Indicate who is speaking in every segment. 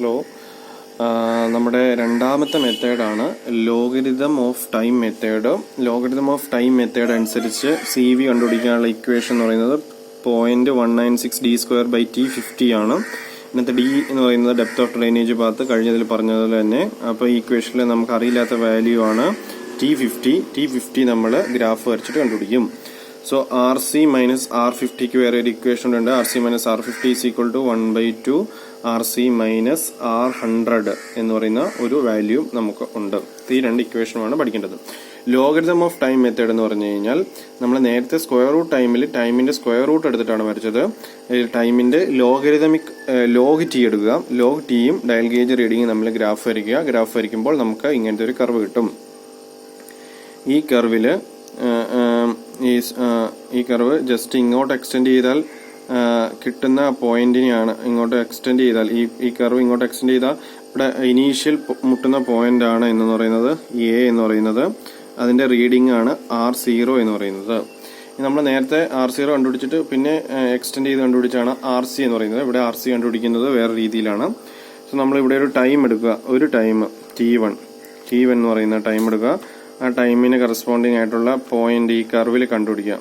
Speaker 1: Law നമ്മുടെ രണ്ടാമത്തെ മെത്തേഡാണ് logarithm of time method. Logarithm of time method അനുസരിച്ച് സി വി കണ്ടുപിടിക്കാനുള്ള ഇക്വേഷൻ എന്ന് പറയുന്നത് 0.196d²/t50 ആണ്. ഇന്നത്തെ ഡി എന്ന് പറയുന്നത് ഡെപ്ത് ഓഫ് ഡ്രെയിനേജ് പാത്ത്, കഴിഞ്ഞതിൽ പറഞ്ഞതുപോലെ തന്നെ. അപ്പോൾ ഈ ഇക്വേഷനിൽ നമുക്ക് അറിയില്ലാത്ത വാല്യൂ ആണ് T50 നമ്മൾ ഗ്രാഫ് വരച്ചിട്ട് കണ്ടുപിടിക്കും. So R C minus R50 വേറെ ഒരു ഇക്വേഷൻ ഉണ്ട്. RC minus R50 is equal to 1/2 RC minus R100 എന്ന് പറയുന്ന ഒരു വാല്യൂ നമുക്ക് ഉണ്ട്. ഈ രണ്ട് ഇക്വേഷനുമാണ് പഠിക്കേണ്ടത്. ലോഗരിതം ഓഫ് ടൈം മെത്തേഡ് എന്ന് പറഞ്ഞു കഴിഞ്ഞാൽ നമ്മൾ നേരത്തെ സ്ക്വയർ റൂട്ട് ടൈമിൽ ടൈമിന്റെ സ്ക്വയർ റൂട്ട് എടുത്തിട്ടാണ് വരച്ചത്. ടൈമിന്റെ ലോഗരിതമിക് ലോഗ് ടി എടുക്കുക. ലോഗ് ടിയും ഡയൽ ഗേജ് റീഡിങ്ങും നമ്മൾ ഗ്രാഫ് വരയ്ക്കുക. ഗ്രാഫ് വരയ്ക്കുമ്പോൾ നമുക്ക് ഇങ്ങനത്തെ ഒരു കർവ് കിട്ടും. ഈ കർവില് ഈ കർവ് ജസ്റ്റ് ഇങ്ങോട്ട് എക്സ്റ്റെൻഡ് ചെയ്താൽ കിട്ടുന്ന പോയിന്റിനെയാണ്. ഇങ്ങോട്ട് എക്സ്റ്റെൻഡ് ചെയ്താൽ ഈ കർവ് ഇങ്ങോട്ട് എക്സ്റ്റെൻഡ് ചെയ്താൽ ഇവിടെ ഇനീഷ്യൽ മുട്ടുന്ന പോയിന്റ് ആണ് എന്ന് പറയുന്നത് എ എന്ന് പറയുന്നത്. അതിന്റെ റീഡിംഗ് ആണ് R0 എന്ന് പറയുന്നത്. നമ്മൾ നേരത്തെ R0 കണ്ടുപിടിച്ചിട്ട് പിന്നെ എക്സ്റ്റെൻഡ് ചെയ്ത് കണ്ടുപിടിച്ചാണ് RC എന്ന് പറയുന്നത്. ഇവിടെ RC കണ്ടുപിടിക്കുന്നത് വേറെ രീതിയിലാണ്. സോ നമ്മൾ ഇവിടെ ഒരു ടൈം എടുക്കുക. ഒരു ടൈം T1 എന്ന് പറയുന്ന ടൈം എടുക്കുക. ആ ടൈമിന് കറസ്പോണ്ടിങ് ആയിട്ടുള്ള പോയിന്റ് ഈ കർവിൽ കണ്ടുപിടിക്കുക.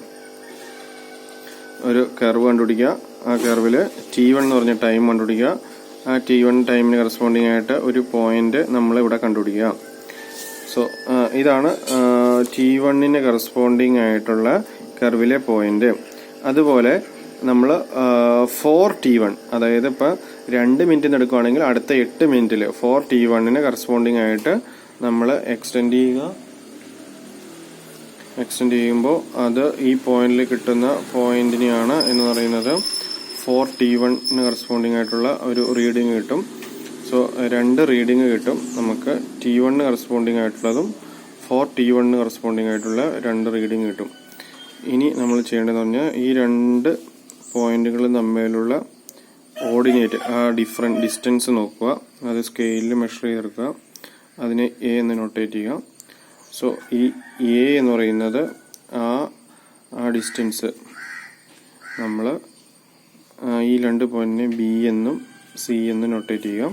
Speaker 1: ഒരു കർവ് കണ്ടുപിടിക്കുക. ആ കർവില് T1 എന്ന് പറഞ്ഞ ടൈം കണ്ടുപിടിക്കുക. ആ T1 ടൈമിന് കറസ്പോണ്ടിങ് ആയിട്ട് ഒരു പോയിന്റ് നമ്മൾ ഇവിടെ കണ്ടുപിടിക്കുക. സോ ഇതാണ് T1ന് കറസ്പോണ്ടിങ് ആയിട്ടുള്ള കർവിലെ പോയിന്റ്. അതുപോലെ നമ്മൾ 4T1, അതായത് ഇപ്പം 2 മിനിറ്റ് എടുക്കുകയാണെങ്കിൽ അടുത്ത 8 മിനിറ്റിൽ 4T1ന് കറസ്പോണ്ടിങ് ആയിട്ട് നമ്മൾ എക്സ്റ്റെൻഡ് ചെയ്യുമ്പോൾ അത് ഈ പോയിന്റിൽ കിട്ടുന്ന പോയിന്റിനെയാണ് എന്ന് പറയുന്നത് 4T1ന് കറസ്പോണ്ടിങ് ആയിട്ടുള്ള ഒരു റീഡിങ് കിട്ടും. സോ 2 റീഡിങ് കിട്ടും നമുക്ക്. T1ന് കറസ്പോണ്ടിങ് ആയിട്ടുള്ളതും 4T1ന് കറസ്പോണ്ടിങ് ആയിട്ടുള്ള 2 റീഡിങ് കിട്ടും. ഇനി നമ്മൾ ചെയ്യേണ്ടതെന്ന് പറഞ്ഞാൽ ഈ 2 പോയിന്റുകളും തമ്മിലുള്ള ഓർഡിനേറ്റ്, ആ ഡിസ്റ്റൻസ് നോക്കുക. അത് സ്കെയിലിൽ മെഷർ ചെയ്തെടുക്കുക. അതിനെ A എന്ന് നൊട്ടേറ്റ് ചെയ്യുക. സോ ഈ A എന്ന് പറയുന്നത് ആ ഡിസ്റ്റൻസ് നമ്മൾ ഈ 2 പോയിന്റിനെ B എന്നും C എന്നും നൊട്ടേറ്റ് ചെയ്യുക.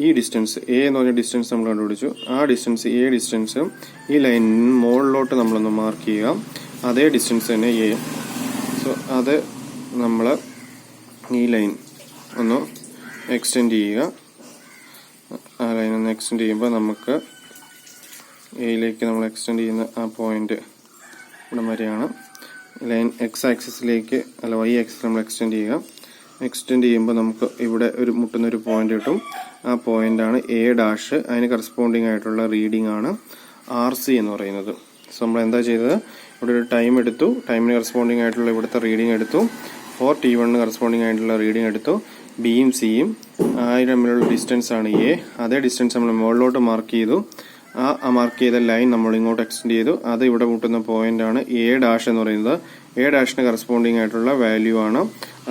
Speaker 1: ഈ ഡിസ്റ്റൻസ് A എന്ന് പറഞ്ഞ ഡിസ്റ്റൻസ് നമ്മൾ കണ്ടുപിടിച്ചു. ആ ഡിസ്റ്റൻസ് A ഡിസ്റ്റൻസ് ഈ ലൈനിന് മുകളിലോട്ട് നമ്മളൊന്ന് മാർക്ക് ചെയ്യുക. അതേ ഡിസ്റ്റൻസ് തന്നെ A. സോ അത് നമ്മൾ ഈ ലൈൻ ഒന്ന് എക്സ്റ്റെൻഡ് ചെയ്യുക. ആ ലൈൻ ഒന്ന് എക്സ്റ്റെൻഡ് ചെയ്യുമ്പോൾ നമുക്ക് എയിലേക്ക് നമ്മൾ എക്സ്റ്റെൻഡ് ചെയ്യുന്ന ആ പോയിന്റ് ഇവിടെ വരെയാണ്. ലൈൻ X ആക്സിസിലേക്ക് Y ആക്സിസ് നമ്മൾ എക്സ്റ്റെൻഡ് ചെയ്യുക. എക്സ്റ്റെൻഡ് ചെയ്യുമ്പോൾ നമുക്ക് ഇവിടെ ഒരു മുട്ടുന്നൊരു പോയിന്റ് കിട്ടും. ആ പോയിന്റാണ് A'. അതിന് കറസ്പോണ്ടിങ് ആയിട്ടുള്ള റീഡിംഗ് ആണ് RC എന്ന് പറയുന്നത്. സോ നമ്മൾ എന്താ ചെയ്തത്, ഇവിടെ ഒരു ടൈം എടുത്തു. ടൈമിന് കറസ്പോണ്ടിങ് ആയിട്ടുള്ള ഇവിടുത്തെ റീഡിംഗ് എടുത്തു. 4T1ന് കറസ്പോണ്ടിങ് ആയിട്ടുള്ള റീഡിംഗ് എടുത്തു. Bയും Cയും തമ്മിലുള്ള ഡിസ്റ്റൻസ് ആണ് A. അതേ ഡിസ്റ്റൻസ് നമ്മൾ മുകളിലോട്ട് മാർക്ക് ചെയ്തു. ആ മാർക്ക് ചെയ്ത ലൈൻ നമ്മൾ ഇങ്ങോട്ട് എക്സ്റ്റെൻഡ് ചെയ്തു. അത് ഇവിടെ മുട്ടുന്ന പോയിന്റ് ആണ് A' എന്ന് പറയുന്നത്. A'-ന് കറസ്പോണ്ടിങ് ആയിട്ടുള്ള വാല്യൂ ആണ്,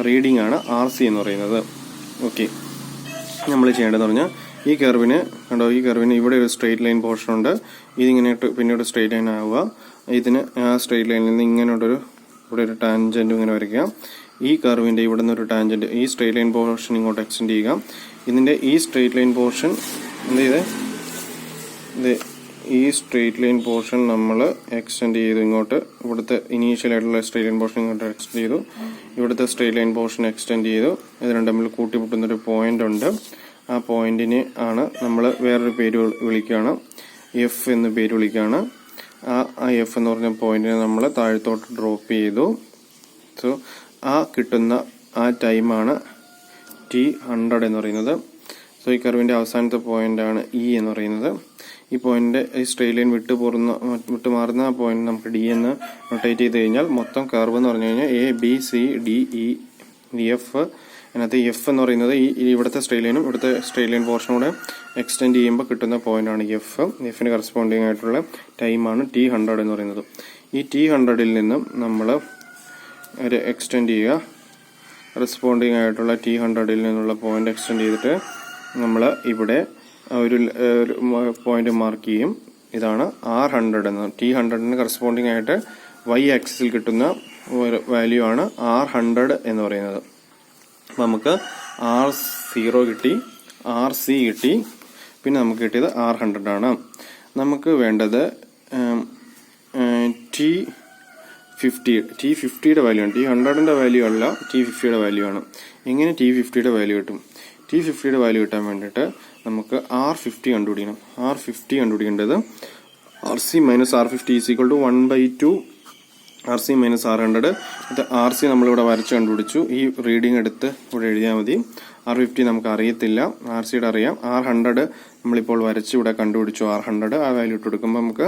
Speaker 1: റീഡിംഗ് ആണ് RC എന്ന് പറയുന്നത്. ഓക്കെ, നമ്മൾ ചെയ്യേണ്ടതെന്ന് പറഞ്ഞാൽ ഈ കർവിന് കണ്ടോ, ഈ കർവിന് ഇവിടെ ഒരു സ്ട്രെയിറ്റ് ലൈൻ പോർഷൻ ഉണ്ട്. ഇതിങ്ങനെ പിന്നീട് സ്ട്രെയിറ്റ് ലൈൻ ആവുക. ഇതിന് ആ സ്ട്രെയിറ്റ് ലൈനിൽ നിന്ന് ഇങ്ങനോട്ടൊരു ഇവിടെ ഒരു ടാൻജന്റ് ഇങ്ങനെ വരയ്ക്കുക. ഈ കർവിന്റെ ഇവിടെ നിന്ന് ഒരു ടാൻജന്റ്, ഈ സ്ട്രെയിറ്റ് ലൈൻ പോർഷൻ ഇങ്ങോട്ട് എക്സ്റ്റെൻഡ് ചെയ്യുക. ഇതിന്റെ ഈ സ്ട്രെയിറ്റ് ലൈൻ പോർഷൻ എന്ത് ചെയ്തേ, ഈ സ്ട്രെയിറ്റ് ലൈൻ പോർഷൻ നമ്മൾ എക്സ്റ്റെൻഡ് ചെയ്തു ഇങ്ങോട്ട്. ഇവിടുത്തെ ഇനീഷ്യൽ ആയിട്ടുള്ള സ്ട്രെയിറ്റ് ലൈൻ പോർഷൻ ഇങ്ങോട്ട് എക്സ്റ്റെൻഡ് ചെയ്തു. ഇവിടുത്തെ സ്ട്രെയിറ്റ് ലൈൻ പോർഷൻ എക്സ്റ്റെൻഡ് ചെയ്തു. ഇത് രണ്ടും തമ്മിൽ കൂട്ടിമുട്ടുന്നൊരു പോയിന്റ് ഉണ്ട്. ആ പോയിന്റിന് ആണ് നമ്മൾ വേറൊരു പേര് വിളിക്കുകയാണ്, F എന്ന് പേര് വിളിക്കുകയാണ്. ആ F എന്ന് പറഞ്ഞ പോയിന്റിനെ നമ്മൾ താഴത്തോട്ട് ഡ്രോപ്പ് ചെയ്തു. സോ ആ കിട്ടുന്ന ആ ടൈമാണ് T100 എന്ന് പറയുന്നത്. സോ ഈ കർവിന്റെ അവസാനത്തെ പോയിന്റ് ആണ് E എന്ന് പറയുന്നത്. ഈ പോയിന്റ് ഈ സ്ട്രെയിറ്റ് ലൈൻ വിട്ട് മാറുന്ന ആ പോയിന്റ് നമുക്ക് D എന്ന് നൊട്ടേറ്റ് ചെയ്ത് കഴിഞ്ഞാൽ മൊത്തം കർവ് എന്ന് പറഞ്ഞു കഴിഞ്ഞാൽ ABCDEF. അതിനകത്ത് F എന്ന് പറയുന്നത് ഈ ഇവിടുത്തെ സ്ട്രെയിറ്റ് ലൈനും ഇവിടുത്തെ സ്ട്രെയിറ്റ് ലൈൻ പോർഷനും കൂടെ എക്സ്റ്റെൻഡ് ചെയ്യുമ്പോൾ കിട്ടുന്ന പോയിന്റ് ആണ് F. Fന് കറസ്പോണ്ടിങ് ആയിട്ടുള്ള ടൈമാണ് T100 എന്ന് പറയുന്നത്. ഈ T100ൽ നിന്നും നമ്മൾ ഒരു എക്സ്റ്റെൻഡ് ചെയ്യുക. കറസ്പോണ്ടിങ് ആയിട്ടുള്ള T100ൽ നിന്നുള്ള പോയിന്റ് എക്സ്റ്റെൻഡ് ചെയ്തിട്ട് നമ്മൾ ഇവിടെ ഒരു പോയിന്റ് മാർക്ക് ചെയ്യും. ഇതാണ് R100 എന്ന്. T100ന് കറസ്പോണ്ടിങ് ആയിട്ട് Y ആക്സിസിൽ കിട്ടുന്ന വാല്യൂ ആണ് R100 എന്ന് പറയുന്നത്. നമുക്ക് R0 കിട്ടി, RC കിട്ടി. പിന്നെ നമുക്ക് കിട്ടിയത് R100 ആണ്. നമുക്ക് വേണ്ടത് T50യുടെ വാല്യൂ ആണ്. T100ന്റെ വാല്യൂ അല്ല, T50യുടെ വാല്യൂ ആണ്. എങ്ങനെ T50യുടെ വാല്യൂ കിട്ടും? T50യുടെ വാല്യൂ കിട്ടാൻ വേണ്ടിയിട്ട് നമുക്ക് R50 കണ്ടുപിടിക്കണം. R50 കണ്ടുപിടിക്കേണ്ടത് RC minus R50 is equal to 1/2 RC minus R100. ഇത് RC നമ്മളിവിടെ വരച്ച് കണ്ടുപിടിച്ചു. ഈ റീഡിംഗ് എടുത്ത് ഇവിടെ എഴുതിയാൽ മതി. R50 നമുക്ക് അറിയത്തില്ല, RCയുടെ അറിയാം. R100 നമ്മളിപ്പോൾ വരച്ച് ഇവിടെ കണ്ടുപിടിച്ചു. R100 ആ വാല്യൂ ഇട്ട് കൊടുക്കുമ്പോൾ നമുക്ക്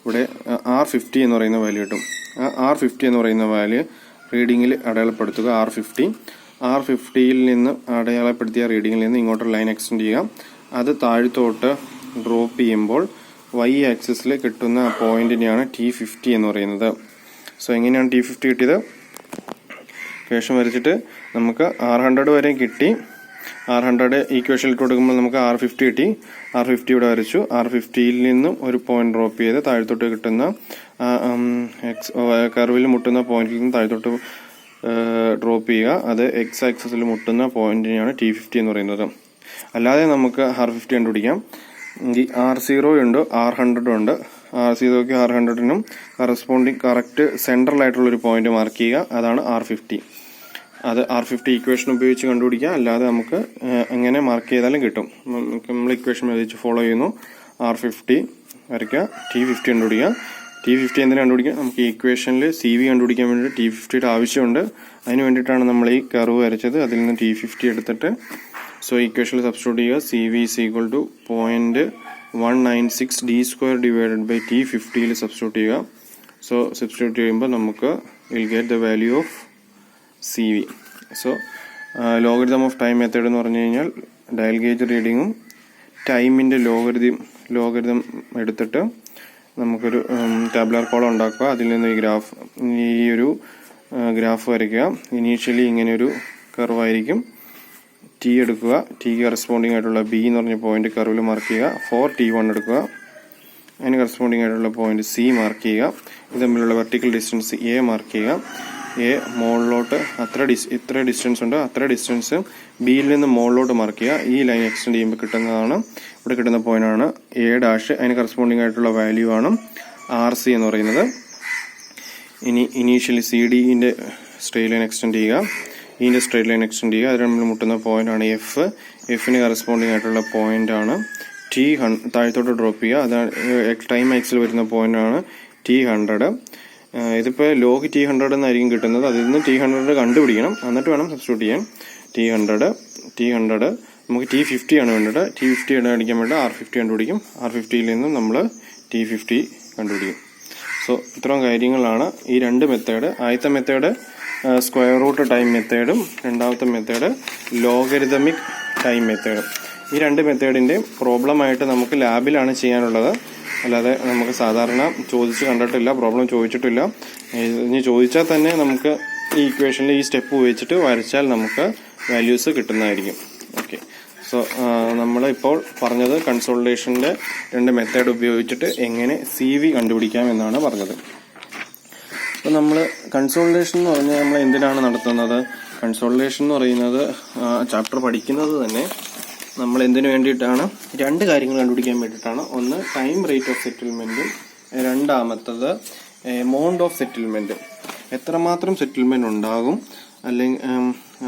Speaker 1: ഇവിടെ R50 എന്ന് പറയുന്ന വാല്യൂ കിട്ടും. R50 എന്ന് പറയുന്ന വാല്യൂ റീഡിങ്ങിൽ അടയാളപ്പെടുത്തുക. R50യിൽ നിന്ന് അടയാളപ്പെടുത്തിയ റീഡിങ്ങിൽ നിന്ന് ഇങ്ങോട്ടൊരു ലൈൻ എക്സ്റ്റെൻഡ് ചെയ്യുക. അത് താഴത്തോട്ട് ഡ്രോപ്പ് ചെയ്യുമ്പോൾ Y ആക്സിസിൽ കിട്ടുന്ന പോയിന്റിനെയാണ് T50 എന്ന് പറയുന്നത്. സോ എങ്ങനെയാണ് T50 കിട്ടിയത്? ഇക്വേഷൻ വരച്ചിട്ട് നമുക്ക് R100 വരെ കിട്ടി. R100 ഈക്വേഷൻ ഇട്ട് കൊടുക്കുമ്പോൾ നമുക്ക് R50 കിട്ടി. R50 ഇവിടെ വരച്ചു. R50യിൽ നിന്നും ഒരു പോയിന്റ് ഡ്രോപ്പ് ചെയ്ത് താഴത്തോട്ട് കിട്ടുന്ന കർവിൽ മുട്ടുന്ന പോയിന്റിൽ നിന്ന് താഴത്തോട്ട് ഡ്രോപ്പ് ചെയ്യുക. അത് X ആക്സിസിൽ മുട്ടുന്ന പോയിന്റിനെയാണ് T50 എന്ന് പറയുന്നത്. അല്ലാതെ നമുക്ക് R50 കണ്ടുപിടിക്കാം. R0 ഉണ്ട്, R100 ഉണ്ട്. R0ക്ക് R100നും കറസ്പോണ്ടിങ് കറക്റ്റ് സെൻട്രൽ ആയിട്ടുള്ളൊരു പോയിന്റ് മാർക്ക് ചെയ്യുക. അതാണ് R50. അത് R50 ഇക്വേഷൻ ഉപയോഗിച്ച് കണ്ടുപിടിക്കുക. അല്ലാതെ നമുക്ക് എങ്ങനെ മാർക്ക് ചെയ്താലും കിട്ടും. നമ്മൾ ഇക്വേഷൻ ഉപയോഗിച്ച് ഫോളോ ചെയ്യുന്നു. R50 വരയ്ക്കുക, T50 കണ്ടുപിടിക്കുക. T50 എന്തിനാണ് കണ്ടുപിടിക്കുക? നമുക്ക് ഈ ഇക്വേഷനിൽ CV കണ്ടുപിടിക്കാൻ വേണ്ടിയിട്ട് T50യുടെ ആവശ്യമുണ്ട്. അതിന് വേണ്ടിയിട്ടാണ് നമ്മൾ ഈ കർവ് വരച്ചത്. അതിൽ നിന്ന് T50 എടുത്തിട്ട് ഇക്വേഷനിൽ സബ്സ്റ്റിറ്റ്യൂട്ട് ചെയ്യുക. CV is equal to 0.196 d² divided by T50യിൽ substitute ചെയ്യുക. സബ്സ്റ്റിറ്റ്യൂട്ട് ചെയ്യുമ്പോൾ നമുക്ക് will get the value of CV. Logarithm of time method എന്ന് പറഞ്ഞു കഴിഞ്ഞാൽ ഡയൽ ഗേജ് റീഡിങ്ങും ടൈമിൻ്റെ ലോഗരിതം എടുത്തിട്ട് നമുക്കൊരു ടാബുലാർ കോളം ഉണ്ടാക്കുക. അതിൽ നിന്ന് ഈ ഒരു ഗ്രാഫ് വരയ്ക്കുക. ഇനീഷ്യലി ഇങ്ങനെയൊരു കർവായിരിക്കും. T എടുക്കുക. T കറസ്പോണ്ടിങ് ആയിട്ടുള്ള B എന്ന് പറഞ്ഞ പോയിന്റ് കർവിൽ മാർക്ക് ചെയ്യുക. 4T1 എടുക്കുക. അതിന് കറസ്പോണ്ടിങ് ആയിട്ടുള്ള പോയിന്റ് C മാർക്ക് ചെയ്യുക. ഇത് തമ്മിലുള്ള വെർട്ടിക്കൽ ഡിസ്റ്റൻസ് A മാർക്ക് ചെയ്യുക. A മുകളിലോട്ട് ഇത്ര ഡിസ്റ്റൻസ് ഉണ്ട്, അത്ര ഡിസ്റ്റൻസ് ബിയിൽ നിന്ന് മുകളിലോട്ട് മാർക്ക് ചെയ്യുക. ഈ ലൈൻ എക്സ്റ്റെൻഡ് ചെയ്യുമ്പോൾ കിട്ടുന്നതാണ് ഇവിടെ കിട്ടുന്ന പോയിന്റ് ആണ് A'. അതിന് കറസ്പോണ്ടിങ് ആയിട്ടുള്ള വാല്യൂ ആണ് RC എന്ന് പറയുന്നത്. ഇനി ഇനീഷ്യലി CDന്റെ സ്ട്രെയിറ്റ് ലൈൻ എക്സ്റ്റെൻഡ് ചെയ്യുക. ഇതിന്റെ സ്ട്രെയിറ്റ് ലൈൻ എക്സ്റ്റെൻഡ് ചെയ്യുക. അത് നമ്മൾ മുട്ടുന്ന പോയിന്റ് ആണ് Fന് കറസ്പോണ്ടിങ് ആയിട്ടുള്ള പോയിന്റ് ആണ് T. താഴത്തോട്ട് ഡ്രോപ്പ് ചെയ്യുക. അതാണ് ടൈം ആക്സിൽ വരുന്ന പോയിന്റ് ആണ് T100. ഇതിപ്പോൾ ലോഗ് T100 എന്നായിരിക്കും കിട്ടുന്നത്. അതിൽ നിന്ന് T100 കണ്ടുപിടിക്കണം, എന്നിട്ട് വേണം സബ്സ്റ്റിറ്റ്യൂട്ട് ചെയ്യാൻ. T100 നമുക്ക് T50 ആണ് വേണ്ടത്. T50 കണ്ടുപിടിക്കാൻ വേണ്ടി R50 കണ്ടുപിടിക്കും. R50യിൽ നിന്നും നമ്മൾ T50 കണ്ടുപിടിക്കും. ഇത്രയും കാര്യങ്ങളാണ് ഈ രണ്ട് മെത്തേഡ്. ആദ്യത്തെ മെത്തേഡ് സ്ക്വയർ റൂട്ട് ടൈം മെത്തേഡും രണ്ടാമത്തെ മെത്തേഡ് ലോഗരിതമിക് ടൈം മെത്തേഡും. ഈ രണ്ട് മെത്തേഡിൻ്റെയും പ്രോബ്ലമായിട്ട് നമുക്ക് ലാബിലാണ് ചെയ്യാനുള്ളത്. അല്ലാതെ നമുക്ക് സാധാരണ ചോദിച്ച് കണ്ടിട്ടില്ല, പ്രോബ്ലം ചോദിച്ചിട്ടില്ല. ഇനി ചോദിച്ചാൽ തന്നെ നമുക്ക് ഈ ഇക്വേഷനിൽ ഈ സ്റ്റെപ്പ് ഉപയോഗിച്ചിട്ട് വരച്ചാൽ നമുക്ക് വാല്യൂസ് കിട്ടുന്നതായിരിക്കും. ഓക്കെ. നമ്മൾ ഇപ്പോൾ പറഞ്ഞത് കൺസോളിഡേഷൻ്റെ രണ്ട് മെത്തേഡ് ഉപയോഗിച്ചിട്ട് എങ്ങനെ CV കണ്ടുപിടിക്കാം എന്നാണ് പറഞ്ഞത്. അപ്പോൾ നമ്മൾ കൺസോളിഡേഷൻ എന്ന് പറഞ്ഞാൽ നമ്മൾ എന്തിനാണ് നടത്തുന്നത്? കൺസോളിഡേഷൻ എന്ന് പറയുന്നത് ചാപ്റ്റർ പഠിക്കുന്നത് തന്നെ നമ്മൾ എന്തിനു വേണ്ടിയിട്ടാണ്? രണ്ട് കാര്യങ്ങൾ കണ്ടുപിടിക്കാൻ വേണ്ടിയിട്ടാണ്. ഒന്ന് ടൈം റേറ്റ് ഓഫ് സെറ്റിൽമെൻറ്റും രണ്ടാമത്തത് എമൗണ്ട് ഓഫ് സെറ്റിൽമെൻറ്റും. എത്രമാത്രം സെറ്റിൽമെൻറ്റ് ഉണ്ടാകും, അല്ലെങ്കിൽ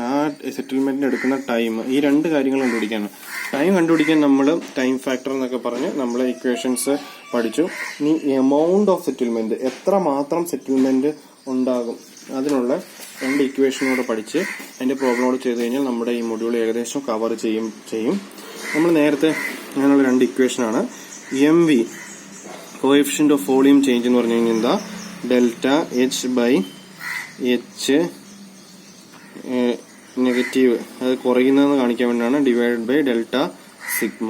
Speaker 1: ആ സെറ്റിൽമെൻറ്റിന് എടുക്കുന്ന ടൈം, ഈ രണ്ട് കാര്യങ്ങൾ കണ്ടുപിടിക്കാനാണ്. ടൈം കണ്ടുപിടിക്കാൻ നമ്മൾ ടൈം ഫാക്ടർ എന്നൊക്കെ പറഞ്ഞ് നമ്മൾ ഇക്വേഷൻസ് പഠിച്ചു. ഇനി എമൗണ്ട് ഓഫ് സെറ്റിൽമെൻറ്റ്, എത്രമാത്രം സെറ്റിൽമെൻറ്റ് ഉണ്ടാകും, അതിനുള്ള രണ്ട് ഇക്വേഷനോട് പഠിച്ച് അതിൻ്റെ പ്രോബ്ലമോട് ചെയ്ത് കഴിഞ്ഞാൽ നമ്മുടെ ഈ മൊഡ്യൂൾ ഏകദേശം കവർ ചെയ്യും. നമ്മൾ നേരത്തെ അങ്ങനെയുള്ള രണ്ട് ഇക്വേഷനാണ്. MV coefficient of volume change എന്ന് പറഞ്ഞു കഴിഞ്ഞാൽ എന്താ? ΔH/H നെഗറ്റീവ്, അത് കുറയുന്നതെന്ന് കാണിക്കാൻ വേണ്ടിയാണ് ഡിവൈഡഡ് ബൈ ഡെൽറ്റ സിഗ്മ.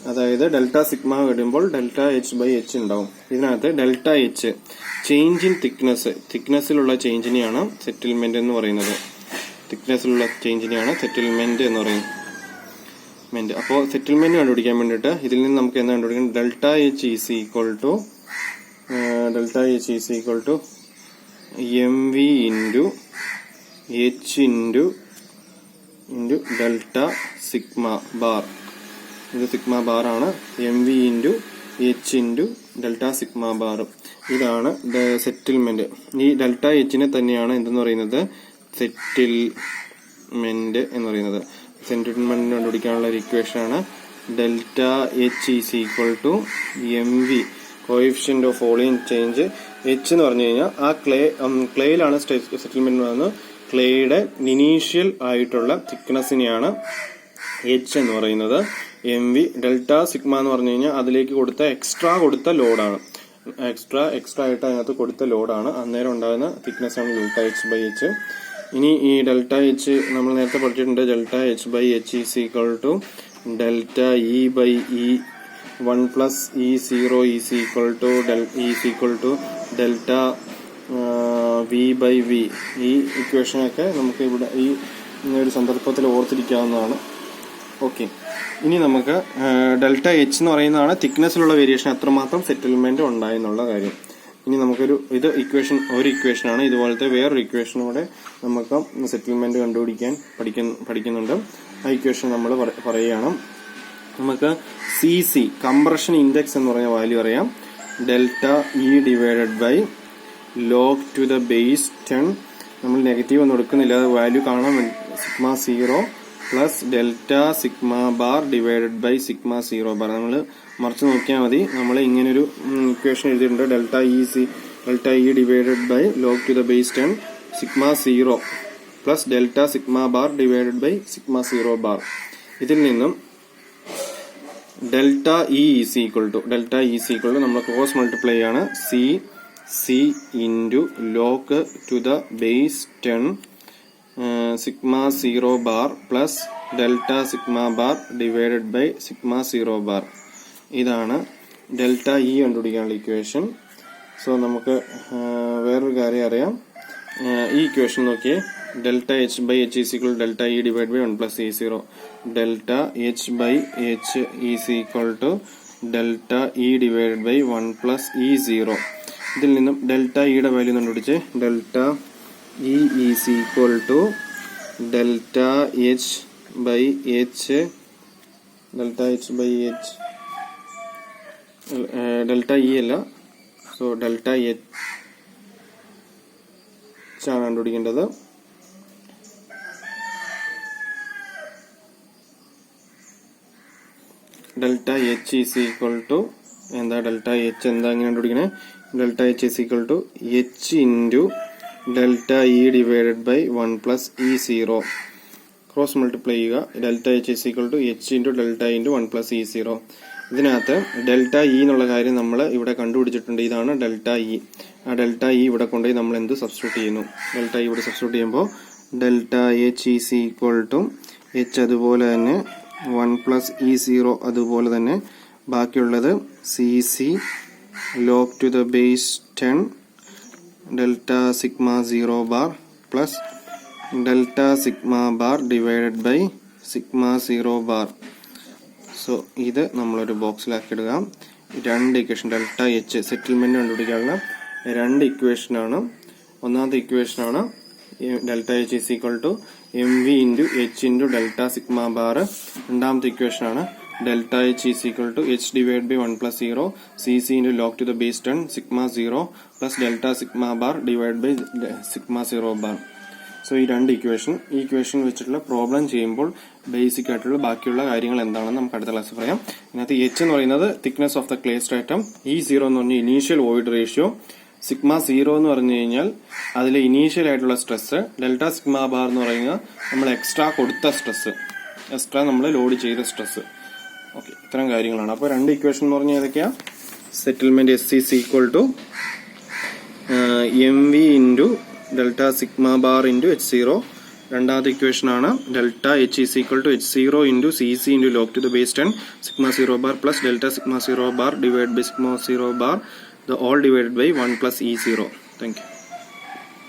Speaker 1: അതായത് ഡെൽറ്റ സിഗ്മ വരുമ്പോൾ ΔH/H ഉണ്ടാവും. ഇതിനകത്ത് ΔH ചേഞ്ച് ഇൻ തിക്നെസ്സിലുള്ള ചേഞ്ചിനെയാണ് സെറ്റിൽമെന്റ് എന്ന് പറയുന്നത്. തിക്നെസ്സിലുള്ള ചേഞ്ചിനെയാണ് സെറ്റിൽമെന്റ് എന്ന് പറയുന്നത്. അപ്പോൾ സെറ്റിൽമെന്റ് കണ്ടുപിടിക്കാൻ വേണ്ടിയിട്ട് ഇതിൽ നിന്ന് നമുക്ക് എന്താ കണ്ടുപിടിക്കണം? ΔH is equal to MV into H into into delta sigma bar. ഇത് സിഗ്മ ബാർ ആണ്. MV into H into delta sigma bar. ഇതാണ് സെറ്റിൽമെന്റ്. ഈ ഡെൽറ്റ എച്ചിനെ തന്നെയാണ് എന്തെന്ന് പറയുന്നത്, സെറ്റിൽമെന്റ് എന്ന് പറയുന്നത്. സെറ്റിൽമെന്റ് കണ്ടുപിടിക്കാനുള്ള ഒരു ഇക്വേഷൻ ആണ് delta H is equal to MV, coefficient of volume change. H എന്ന് പറഞ്ഞു കഴിഞ്ഞാൽ ആ ക്ലേയിലാണ് സെറ്റിൽമെന്റ് വന്നത്. ക്ലേയുടെ ഇനീഷ്യൽ ആയിട്ടുള്ള തിക്നെസ്സിനെയാണ് H എന്ന് പറയുന്നത്. MV ഡെൽറ്റ സിഗ്മ എന്ന് പറഞ്ഞു കഴിഞ്ഞാൽ അതിലേക്ക് എക്സ്ട്രാ കൊടുത്ത ലോഡാണ്. എക്സ്ട്രാ ആയിട്ട് അതിനകത്ത് കൊടുത്ത ലോഡാണ്. അന്നേരം ഉണ്ടാകുന്ന തിക്നെസ് ആണ് ഡെൽറ്റ H ബൈ H. ഇനി ഈ ഡെൽറ്റ എച്ച് നമ്മൾ നേരത്തെ പഠിച്ചിട്ടുണ്ട്. Delta H by H is equal to delta E by E1 plus E0 is equal to delta V by V. ഈ ഇക്വേഷനൊക്കെ നമുക്ക് ഇവിടെ ഈ ഒരു സന്ദർഭത്തിൽ ഓർത്തിരിക്കാവുന്നതാണ്. ഓക്കെ, ഇനി നമുക്ക് ഡെൽറ്റ എച്ച് എന്ന് പറയുന്നതാണ് തിക്നെസ്സിലുള്ള വേരിയേഷൻ, എത്രമാത്രം സെറ്റിൽമെന്റ് ഉണ്ടായെന്നുള്ള കാര്യം. ഇനി നമുക്കൊരു ഒരു ഇക്വേഷനാണ്. ഇതുപോലത്തെ വേറൊരു ഇക്വേഷനോടെ നമുക്ക് സെറ്റിൽമെന്റ് കണ്ടുപിടിക്കാൻ പഠിക്കുന്നുണ്ട്. ആ ഇക്വേഷൻ നമ്മൾ പറയുകയാണ്. നമുക്ക് CC കംപ്രഷൻ ഇൻഡെക്സ് എന്ന് പറഞ്ഞ വാല്യൂ അറിയാം. Delta E divided by log to the base 10. നമ്മൾ നെഗറ്റീവ് ഒന്നും എടുക്കുന്നില്ല, അത് വാല്യൂ കാണാൻ വേണ്ടി. Sigma 0 plus delta sigma bar divided by sigma 0 bar. നമ്മൾ മറിച്ച് നോക്കിയാൽ മതി. നമ്മൾ ഇങ്ങനൊരു ഇക്വേഷൻ എഴുതിയിട്ടുണ്ട്. Delta E divided by log to the base 10 sigma 0 plus delta sigma bar divided by sigma 0 bar. ഇതിൽ നിന്നും delta E is equal to നമ്മൾ ക്രോസ് മൾട്ടിപ്ലൈ ആണ്. C into log to the base 10 sigma 0 bar plus delta sigma bar divided by sigma 0 bar. ഇതാണ് delta E കണ്ടുപിടിക്കാനുള്ള equation. So നമുക്ക് വേറൊരു കാര്യം അറിയാം. ഈ ഇക്വേഷൻ നോക്കിയേ. Delta H by H is equal delta E divide by 1 plus E0. Delta H by H is equal to delta E divide by 1 plus E0. ഇതിൽ നിന്നും ഡെൽറ്റ ഇയുടെ വാല്യൂ കണ്ടുപിടിച്ച് delta E is equal to delta H by H delta E അല്ല, so delta H ആണ് കണ്ടുപിടിക്കേണ്ടത്. Delta H is equal to എന്താ, delta H എന്താ ഇങ്ങനെ കണ്ടുപിടിക്കണേ. Delta H is equal to H into delta E divided by 1 plus E0. Cross multiply ചെയ്യുക. Delta H is equal to H into delta into 1 plus E0. ഇതിനകത്ത് delta E എന്നുള്ള കാര്യം നമ്മൾ ഇവിടെ കണ്ടുപിടിച്ചിട്ടുണ്ട്. ഇതാണ് ഡെൽറ്റ E. ആ ഡെൽറ്റ E ഇവിടെ കൊണ്ടുപോയി നമ്മൾ എന്ത് സബ്സ്റ്റിറ്റ്യൂട്ട് ചെയ്യുന്നു. ഡെൽറ്റ E ഇവിടെ സബ്സ്റ്റിറ്റ്യൂട്ട് ചെയ്യുമ്പോൾ delta H is equal to H അതുപോലെ തന്നെ 1 പ്ലസ് E0 അതുപോലെ തന്നെ ബാക്കിയുള്ളത് CC log to the base 10 delta sigma 0 bar plus delta sigma bar divided by sigma 0 bar. So ഇത് നമ്മളൊരു ബോക്സിലാക്കി ഇടുക. രണ്ട് ഇക്വേഷൻ ഡെൽറ്റ H സെറ്റിൽമെന്റ് കണ്ടുപിടിക്കാനുള്ള രണ്ട് ഇക്വേഷനാണ്. ഒന്നാമത്തെ ഇക്വേഷനാണ് delta H is equal to MV into H into delta sigma bar. രണ്ടാമത്തെ ഇക്വേഷനാണ് delta H is equal to H divide by 1 plus 0 CC into log to the base 10 sigma 0 plus delta sigma bar divide by sigma 0 bar. So ഈ രണ്ട് equation വെച്ചിട്ടുള്ള problem ചെയ്യുമ്പോൾ basic ആയിട്ടുള്ള ബാക്കിയുള്ള കാര്യങ്ങൾ എന്താണെന്ന് നമുക്ക് അടുത്ത ക്ലാസ്സിൽ പറയാം. ഇതിനകത്ത് H എന്ന് പറയുന്നത് thickness of the clay stratum, E0 എന്ന് പറഞ്ഞാൽ ഇനീഷ്യൽ വോയിഡ് റേഷ്യോ, സിഗ്മ 0 എന്ന് പറഞ്ഞു കഴിഞ്ഞാൽ അതിലെ ഇനീഷ്യൽ ആയിട്ടുള്ള സ്ട്രെസ്, ഡെൽറ്റ സിഗ്മ ബാർ എന്ന് പറയുന്നത് നമ്മൾ എക്സ്ട്രാ കൊടുത്ത സ്ട്രെസ്, എക്സ്ട്രാ നമ്മൾ ലോഡ് ചെയ്ത സ്ട്രെസ്. ഓക്കെ, ഇത്തരം കാര്യങ്ങളാണ്. അപ്പോൾ രണ്ട് ഇക്വേഷൻ എന്ന് പറഞ്ഞാൽ ഏതൊക്കെയാ? Settlement S is equal to MV into delta sigma bar into H0. രണ്ടാമത്തെ ഇക്വേഷൻ ആണ് delta H is equal to H0 into CC into log to the base 10 sigma 0 bar plus delta sigma 0 bar divide by sigma 0 bar the all divided by 1 plus E0. Thank you.